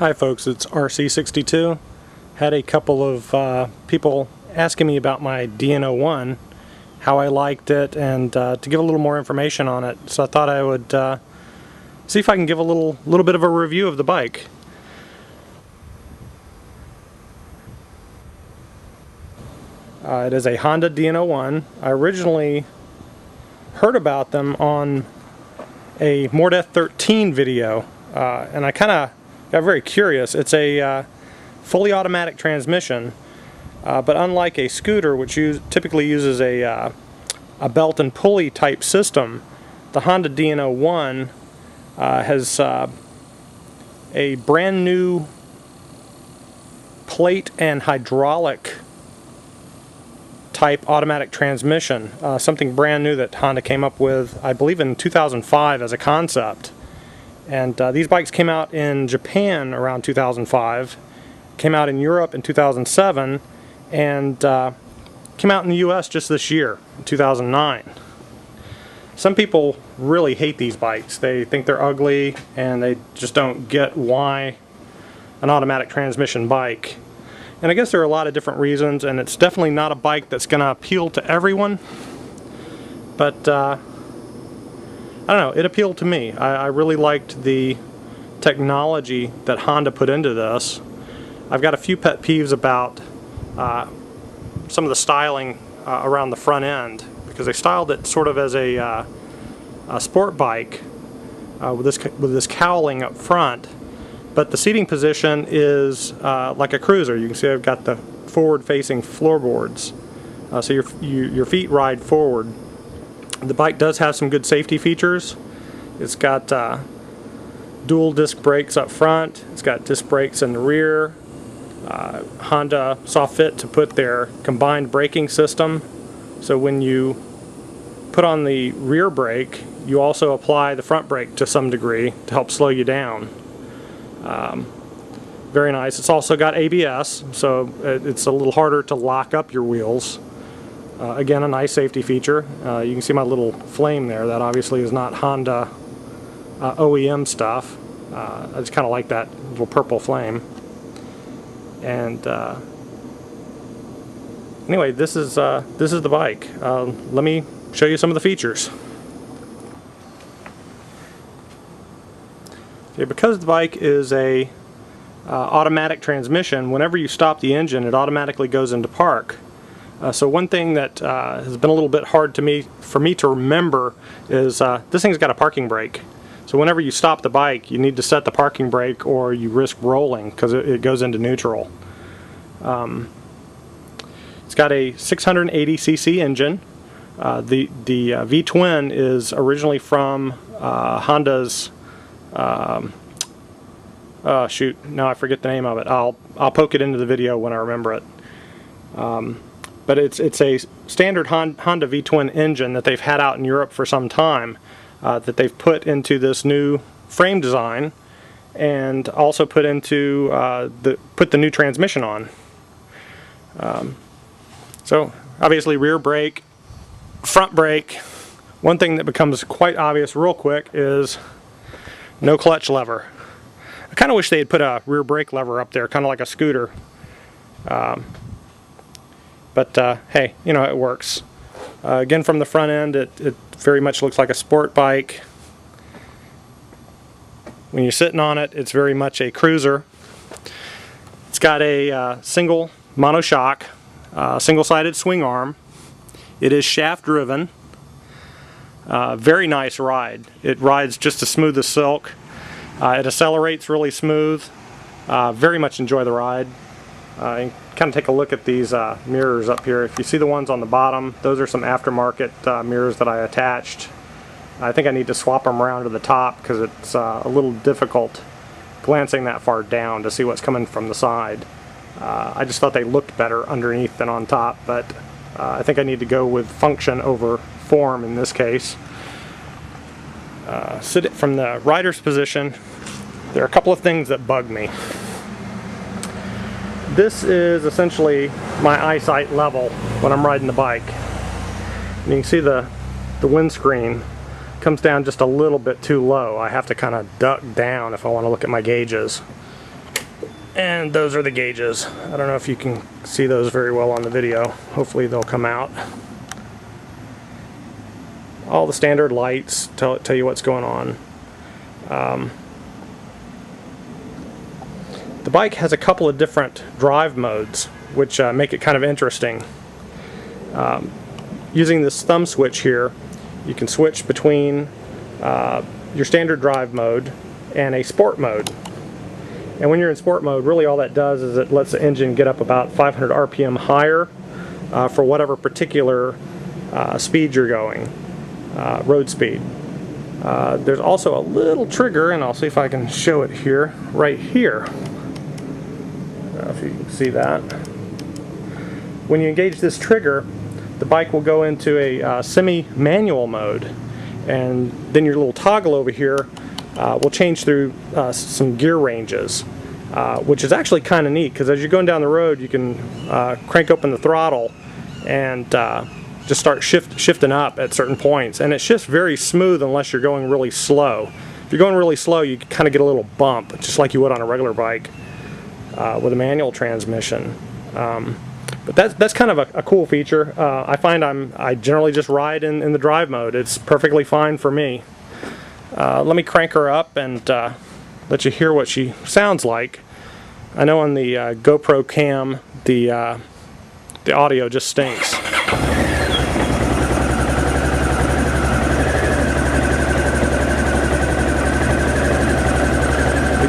Hi folks, it's RC62. Had a couple of people asking me about my DN-01, how I liked it, and to give a little more information on it. So I thought I would see if I can give a little bit of a review of the bike. It is a Honda DN-01. I originally heard about them on a More Death 13 video, and I kind of got very curious. It's a fully automatic transmission, but unlike a scooter, which typically uses a belt and pulley type system, the Honda DN-01 has a brand new plate and hydraulic type automatic transmission, something brand new that Honda came up with, I believe, in 2005 as a concept. And these bikes came out in Japan around 2005, came out in Europe in 2007, and came out in the US just this year, in 2009. Some people really hate these bikes. They think they're ugly, and they just don't get why an automatic transmission bike. And I guess there are a lot of different reasons, and it's definitely not a bike that's going to appeal to everyone. But I don't know, it appealed to me. I really liked the technology that Honda put into this. I've got a few pet peeves about some of the styling around the front end, because they styled it sort of as a sport bike with this cowling up front, but the seating position is like a cruiser. You can see I've got the forward-facing floorboards, so your feet ride forward. The bike does have some good safety features. It's got dual disc brakes up front. It's got disc brakes in the rear. Honda saw fit to put their combined braking system, so when you put on the rear brake, you also apply the front brake to some degree to help slow you down. Very nice. It's also got ABS, so it's a little harder to lock up your wheels. Again, a nice safety feature. You can see my little flame there. That obviously is not Honda OEM stuff. I just kind of like that little purple flame. And anyway, this is the bike. Let me show you some of the features. Okay, because the bike is a automatic transmission, whenever you stop the engine, it automatically goes into park. So one thing that has been a little bit hard for me to remember is this thing's got a parking brake. So whenever you stop the bike, you need to set the parking brake, or you risk rolling because it goes into neutral. It's got a 680cc engine. The V-twin is originally from Honda's. Shoot, now I forget the name of it. I'll poke it into the video when I remember it. But it's a standard Honda V-twin engine that they've had out in Europe for some time, that they've put into this new frame design, and also put into the new transmission on. So obviously rear brake, front brake. One thing that becomes quite obvious real quick is no clutch lever. I kind of wish they had put a rear brake lever up there, kind of like a scooter. But hey, you know, it works. Again, from the front end, it very much looks like a sport bike. When you're sitting on it, it's very much a cruiser. It's got a single monoshock, single-sided swing arm. It is shaft driven. Very nice ride. It rides just as smooth as silk. It accelerates really smooth. Very much enjoy the ride. And kind of take a look at these mirrors up here. If you see the ones on the bottom, those are some aftermarket mirrors that I attached. I think I need to swap them around to the top because it's a little difficult glancing that far down to see what's coming from the side. I just thought they looked better underneath than on top, but I think I need to go with function over form in this case. Sit from the rider's position, there are a couple of things that bug me. This is essentially my eyesight level when I'm riding the bike. And you can see the windscreen comes down just a little bit too low. I have to kind of duck down if I want to look at my gauges. And those are the gauges. I don't know if you can see those very well on the video. Hopefully they'll come out. All the standard lights tell you what's going on. The bike has a couple of different drive modes, which make it kind of interesting. Using this thumb switch here, you can switch between your standard drive mode and a sport mode. And when you're in sport mode, really all that does is it lets the engine get up about 500 RPM higher for whatever particular speed you're going, road speed. There's also a little trigger, and I'll see if I can show it here, right here. I don't know if you can see that. When you engage this trigger, the bike will go into a semi-manual mode, and then your little toggle over here will change through some gear ranges, which is actually kind of neat, because as you're going down the road you can crank open the throttle and just start shifting up at certain points, and it shifts very smooth unless you're going really slow. If you're going really slow, you kind of get a little bump, just like you would on a regular bike with a manual transmission. But that's kind of a cool feature. I find I generally just ride in the drive mode. It's perfectly fine for me. Let me crank her up and let you hear what she sounds like. I know on the GoPro cam the audio just stinks.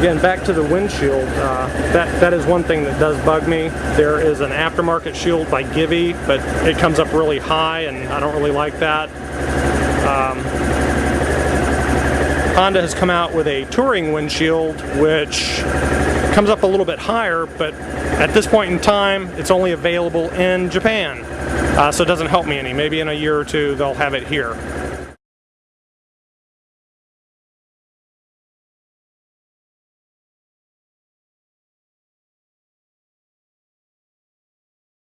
Again, back to the windshield, that is one thing that does bug me. There is an aftermarket shield by Givy, but it comes up really high, and I don't really like that. Honda has come out with a touring windshield, which comes up a little bit higher, but at this point in time, it's only available in Japan, so it doesn't help me any. Maybe in a year or two, they'll have it here.